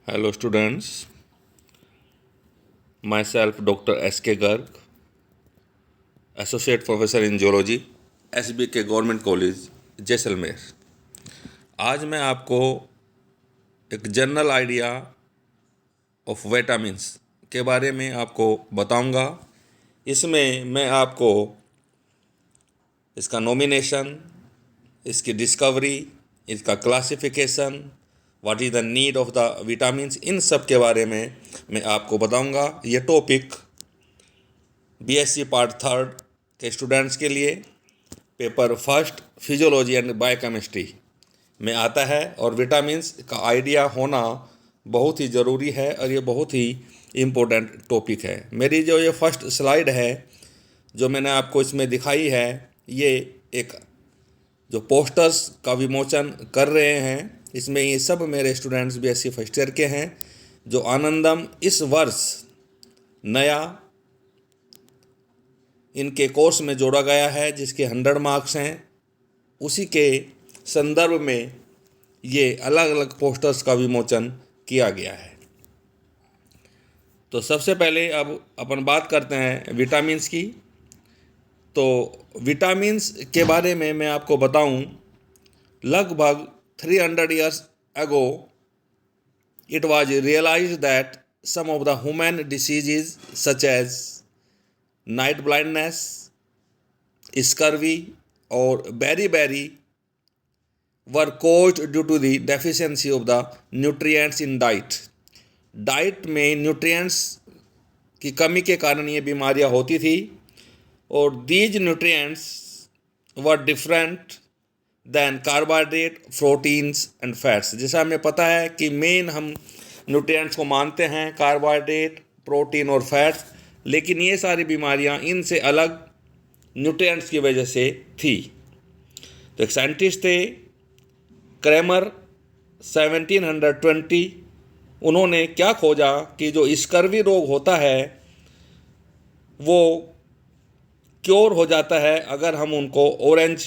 Hello students, myself Dr. S.K. Garg, Associate Professor in Zoology, SBK Government College, Jaisalmer. आज मैं आपको एक general idea of vitamins के बारे में आपको बताऊंगा। इसमें मैं आपको इसका नॉमिनेशन, इसकी डिस्कवरी, इसका classification, what is the need of the vitamins, इन सब के बारे में मैं आपको बताऊंगा। ये टॉपिक बीएससी पार्ट 3 के स्टूडेंट्स के लिए paper first physiology and biochemistry में आता है और विटामिन्स का आइडिया होना बहुत ही ज़रूरी है और ये बहुत ही इम्पोर्टेंट टॉपिक है। मेरी जो ये फर्स्ट स्लाइड है जो मैंने आपको इसमें दिखाई है, ये एक जो पोस्टर्स का विमोचन कर रहे हैं, इसमें ये सब मेरे स्टूडेंट्स बीएससी फर्स्ट ईयर के हैं जो आनंदम इस वर्ष नया इनके कोर्स में जोड़ा गया है, जिसके 100 मार्क्स हैं। उसी के संदर्भ में ये अलग अलग पोस्टर्स का विमोचन किया गया है। तो सबसे पहले अब अपन बात करते हैं विटामिन्स की। तो विटामिन्स के बारे में मैं आपको बताऊं, लगभग 300 years ago it was realized that some of the human diseases such as night blindness, scurvy और beriberi were caused due to the deficiency of the nutrients in diet. Diet में न्यूट्रिएंट्स की कमी के कारण ये बीमारियां होती थी और these nutrients were different than carbohydrate, proteins and fats. जैसा हमें पता है कि मेन हम न्यूट्रिएंट्स को मानते हैं कार्बोहाइड्रेट, प्रोटीन और फैट्स, लेकिन ये सारी बीमारियां इनसे अलग न्यूट्रिएंट्स की वजह से थी। तो एक साइंटिस्ट थे क्रेमर 1720, उन्होंने क्या खोजा कि जो स्कर्वी रोग होता है वो क्योर हो जाता है अगर हम उनको ऑरेंज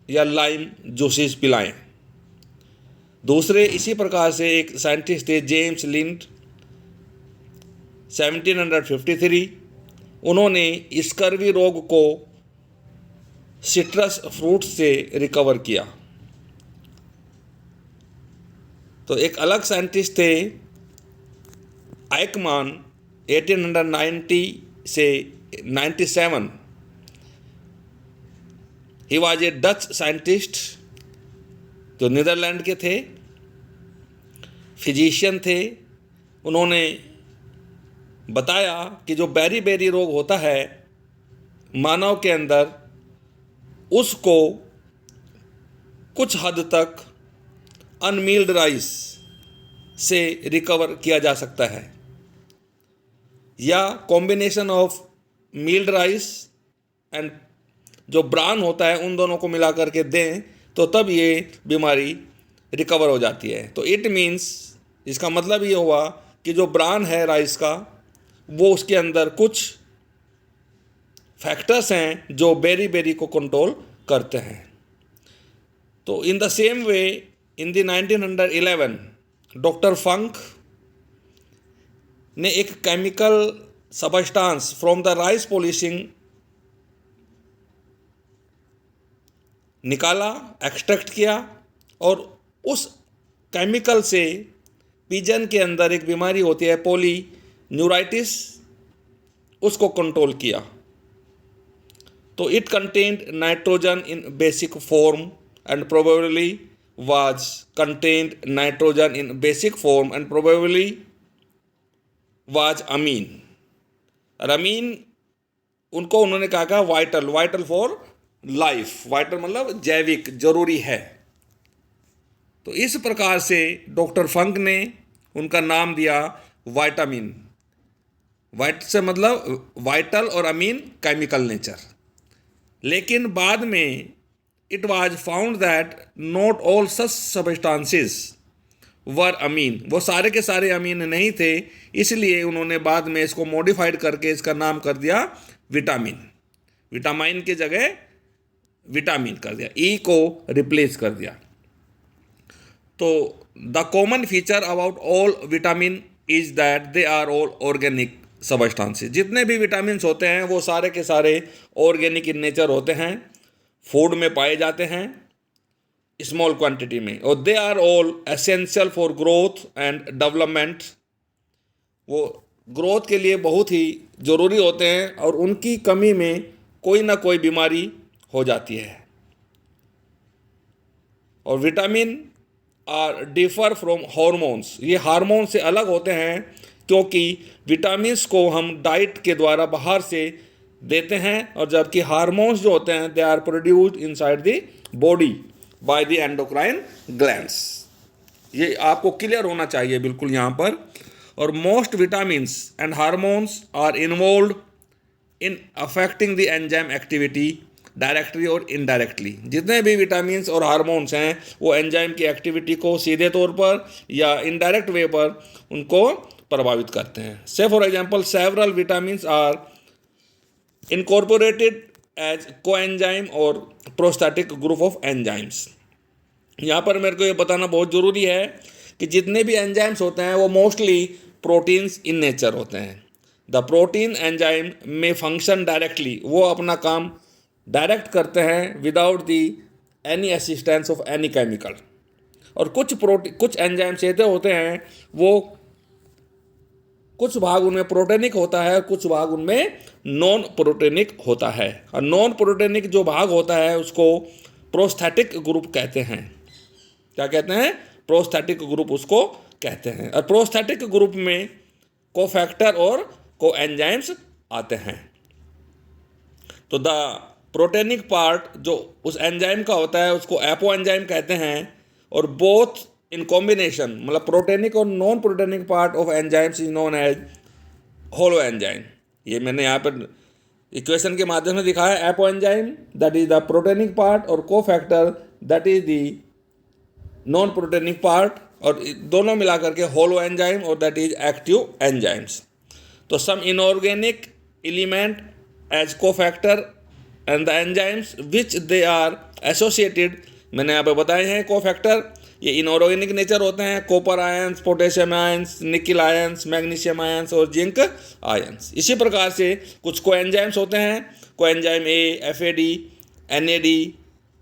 या लाइम जूसेस पिलाएं। दूसरे इसी प्रकार से एक साइंटिस्ट थे जेम्स लिंड 1753, उन्होंने स्कर्वी रोग को सिट्रस फ्रूट से रिकवर किया। तो एक अलग साइंटिस्ट थे आइकमान 1890 से 97, he was a Dutch scientist जो नीदरलैंड के थे, फिजिशियन थे। उन्होंने बताया कि जो बेरी रोग होता है मानव के अंदर, उसको कुछ हद तक अनमील्ड राइस से रिकवर किया जा सकता है, या कॉम्बिनेशन ऑफ मील्ड राइस एंड जो ब्रान होता है, उन दोनों को मिला करके दें तो तब ये बीमारी रिकवर हो जाती है। तो इट मीन्स, इसका मतलब ये हुआ कि जो ब्रान है राइस का, वो उसके अंदर कुछ फैक्टर्स हैं जो बेरी को कंट्रोल करते हैं। तो in the same way in the 1911 doctor Funk ने एक chemical substance from the rice polishing निकाला, एक्सट्रैक्ट किया, और उस केमिकल से पिजन के अंदर एक बीमारी होती है पॉलीन्यूराइटिस, उसको कंट्रोल किया। तो it contained nitrogen in basic form and probably was contained nitrogen in basic form and probably was amine. और अमीन उनको उन्होंने कहा वाइटल फॉर लाइफ, वाइटल मतलब जैविक, जरूरी है। तो इस प्रकार से डॉक्टर फंक ने उनका नाम दिया वाइटामिन। वाइट से मतलब वाइटल और अमीन केमिकल नेचर। लेकिन बाद में it was found that not all such substances were amine, वो सारे के सारे अमीन नहीं थे, इसलिए उन्होंने बाद में इसको मॉडिफाइड करके इसका नाम कर दिया विटामिन। विटामिन की जगह विटामिन कर दिया, ई को रिप्लेस कर दिया। तो the common feature about all vitamin is that they are all organic substances. जितने भी विटामिन होते हैं वो सारे के सारे ऑर्गेनिक इन नेचर होते हैं, फूड में पाए जाते हैं स्मॉल क्वांटिटी में, और they are all essential for growth and development. वो ग्रोथ के लिए बहुत ही ज़रूरी होते हैं और उनकी कमी में कोई ना कोई बीमारी हो जाती है। और vitamin are differ from hormones, ये हार्मोन से अलग होते हैं क्योंकि विटामिन्स को हम डाइट के द्वारा बाहर से देते हैं, और जबकि हार्मोन्स जो होते हैं they are produced inside the body by the endocrine glands. ये आपको क्लियर होना चाहिए बिल्कुल यहाँ पर। और most vitamins and hormones are involve in affecting the enzyme activity directly और इनडायरेक्टली। जितने भी विटामिन्स और हार्मोन्स हैं वो एंजाइम की एक्टिविटी को सीधे तौर पर या इनडायरेक्ट वे पर उनको प्रभावित करते हैं। Say for example several vitamins are incorporated as coenzyme और प्रोस्टैटिक ग्रुप ऑफ एंजाइम्स। यहाँ पर मेरे को ये बताना बहुत ज़रूरी है कि जितने भी एंजाइम्स होते हैं वो मोस्टली प्रोटीन्स इन नेचर होते हैं। द प्रोटीन एंजाइम में फंक्शन डायरेक्टली, वो अपना काम डायरेक्ट करते हैं without the any assistance of any chemical. और कुछ एंजाइम्स ऐसे होते हैं वो कुछ भाग उनमें प्रोटीनिक होता है, कुछ भाग उनमें नॉन प्रोटीनिक होता है। और नॉन प्रोटीनिक जो भाग होता है उसको प्रोस्थेटिक ग्रुप कहते हैं। क्या कहते हैं? प्रोस्थेटिक ग्रुप उसको कहते हैं। और प्रोस्थेटिक ग्रुप में कोफैक्टर और कोएंजाइम्स आते हैं। तो द प्रोटीनिक पार्ट जो उस एंजाइम का होता है उसको एपो एंजाइम कहते हैं। और बोथ इन कॉम्बिनेशन, मतलब प्रोटीनिक और non proteinic part of enzymes is known as holoenzyme. ये मैंने यहाँ पर इक्वेशन के माध्यम से दिखाया है। Apo enzyme that is the proteinic part और cofactor that is the non proteinic part, और दोनों मिलाकर के होलो एंजाइम और दैट इज एक्टिव एंजाइम्स। तो some inorganic element as cofactor and the enzymes which they are associated, मैंने यहाँ पे बताए हैं कोफैक्टर ये इनऑर्गेनिक नेचर होते हैं। Copper ions, potassium ions, nickel ions, magnesium ions और जिंक आयंस। इसी प्रकार से कुछ कोएंजाइम्स होते हैं, coenzyme A, FAD, NAD,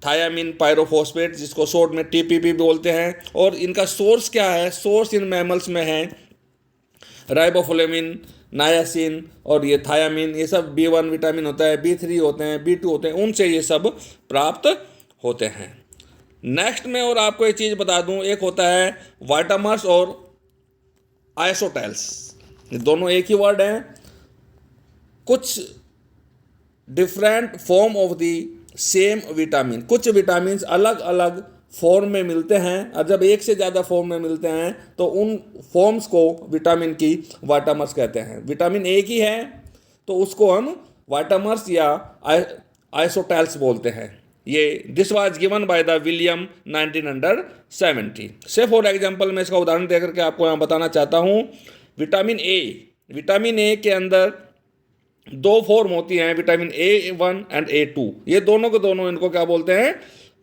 thiamine pyrophosphate जिसको शॉर्ट में TPP बोलते हैं। और इनका सोर्स क्या है? सोर्स इन मैमल्स में है राइबोफ्लेविन, नायासिन और ये थायामीन। ये सब B1 विटामिन होता है, B3 होते हैं, B2 होते हैं, उनसे ये सब प्राप्त होते हैं। नेक्स्ट में और आपको एक चीज़ बता दूं, एक होता है वाइटामर्स और आइसोटेल्स। ये दोनों एक ही वर्ड हैं। कुछ different form of the same vitamin, कुछ विटामिन अलग अलग फॉर्म में मिलते हैं, और जब एक से ज़्यादा फॉर्म में मिलते हैं तो उन फॉर्म्स को विटामिन की वाइटामर्स कहते हैं। विटामिन एक ही है तो उसको हम वाइटामर्स या आइसोटेल्स बोलते हैं। ये this was given by the William 1970। से फॉर एग्जांपल मैं इसका उदाहरण देकर के आपको यहाँ बताना चाहता हूँ। विटामिन ए के अंदर दो फॉर्म होती हैं, विटामिन A1 एंड A2। ये दोनों के दोनों इनको क्या बोलते हैं?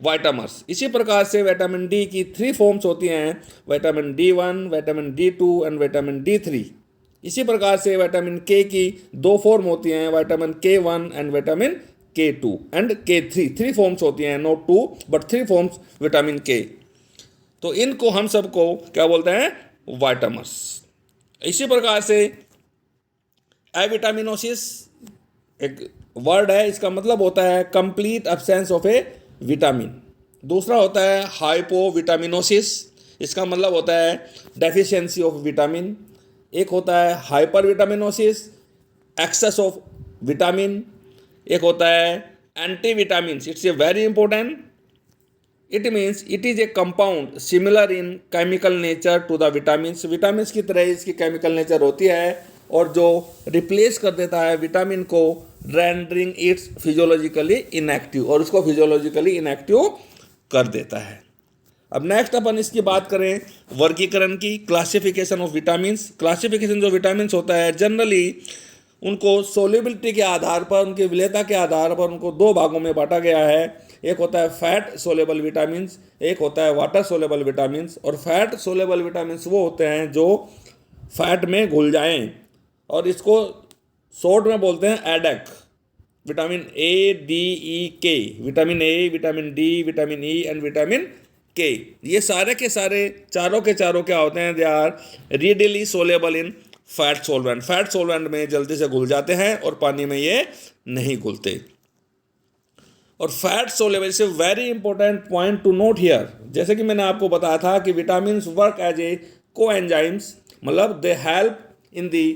वाइटामर्स। इसी प्रकार से विटामिन डी की 3 फॉर्म्स होती हैं, vitamin D1, vitamin D2 and vitamin D3। इसी प्रकार से विटामिन के की 2 फॉर्म होती हैं, vitamin K1 and vitamin K2 and K3। 3 forms होती हैं, नॉट 2 बट 3 फॉर्म्स विटामिन के। तो इनको हम सबको क्या बोलते हैं? वाइटामर्स। इसी प्रकार से एविटामिनोसिस एक वर्ड है, इसका मतलब होता है complete absence of A vitamin. दूसरा होता है हाइपोविटामिनोसिस, इसका मतलब होता है डेफिशिएंसी ऑफ विटामिन। एक होता है hypervitaminosis, excess of vitamin. एक होता है antivitamin. It's a very important. It means it is a compound similar in chemical nature to the vitamins. Vitamins की तरह इसकी केमिकल नेचर होती है और जो रिप्लेस कर देता है विटामिन को, रेंडरिंग इट्स फिजियोलॉजिकली इनएक्टिव, और उसको फिजियोलॉजिकली इनएक्टिव कर देता है। अब नेक्स्ट अपन इसकी बात करें वर्गीकरण की, क्लासिफिकेशन ऑफ विटामिन्स। क्लासिफिकेशन जो विटामिन्स होता है जनरली उनको सोल्युबिलिटी के आधार पर, उनके विलेयता के आधार पर उनको 2 भागों में बांटा गया है। एक होता है फैट सोलेबल विटामिन्स, एक होता है वाटर सोलेबल विटामिन्स। और फैट सोलेबल विटामिन्स वो होते हैं जो फैट में घुल जाएं, और इसको शॉर्ट में बोलते हैं एडेक। विटामिन ए, डी, ई, के, vitamin A, vitamin D, vitamin E and vitamin के, ये सारे के सारे चारों के चारों क्या होते हैं, they are readily soluble in fat solvent. Fat solvent में जल्दी से घुल जाते हैं और पानी में ये नहीं घुलते। और fat soluble is a very important point to note here. जैसे कि मैंने आपको बताया था कि विटामिन वर्क एज ए को एंजाइम्स, मतलब they help in the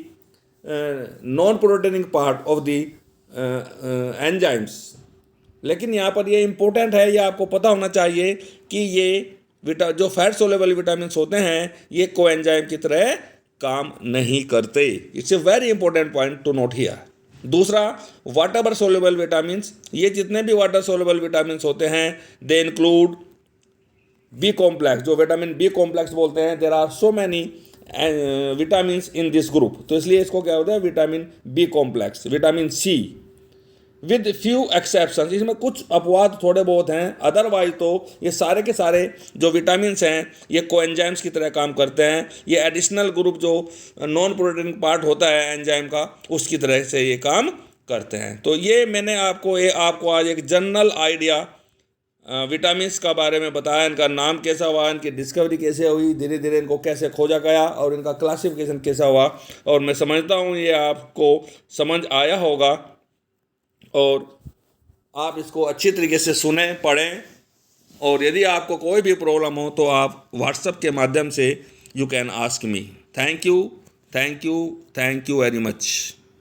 non proteinic part of the enzymes. लेकिन यहाँ पर ये इंपॉर्टेंट है, ये आपको पता होना चाहिए कि ये जो फैट सोलेबल विटामिन्स होते हैं ये को एंजाइम की तरह काम नहीं करते। It's a very important point to note here. दूसरा, वाटर सोलेबल विटामिन्स, ये जितने भी वाटर सोलेबल विटामिन्स होते हैं दे इंक्लूड बी कॉम्प्लेक्स, जो विटामिन बी कॉम्प्लेक्स बोलते हैं। There are so many vitamins in this group, तो इसलिए इसको क्या होता है vitamin B complex. Vitamin C with few exceptions, इसमें कुछ अपवाद थोड़े बहुत हैं, अदरवाइज तो ये सारे के सारे जो विटामिन्स हैं ये कोएंजाइम्स की तरह काम करते हैं। ये एडिशनल ग्रुप जो नॉन प्रोटीनिक पार्ट होता है एंजाइम का, उसकी तरह से ये काम करते हैं। तो ये मैंने आपको आज एक जनरल आइडिया विटामिन्स का बारे में बताया, इनका नाम कैसा हुआ, इनकी डिस्कवरी कैसे हुई, धीरे धीरे इनको कैसे खोजा गया और इनका क्लासिफिकेशन कैसा हुआ। और मैं समझता हूँ ये आपको समझ आया होगा और आप इसको अच्छी तरीके से सुने, पढ़ें। और यदि आपको कोई भी प्रॉब्लम हो तो आप व्हाट्सएप के माध्यम से you can ask me. Thank you very much.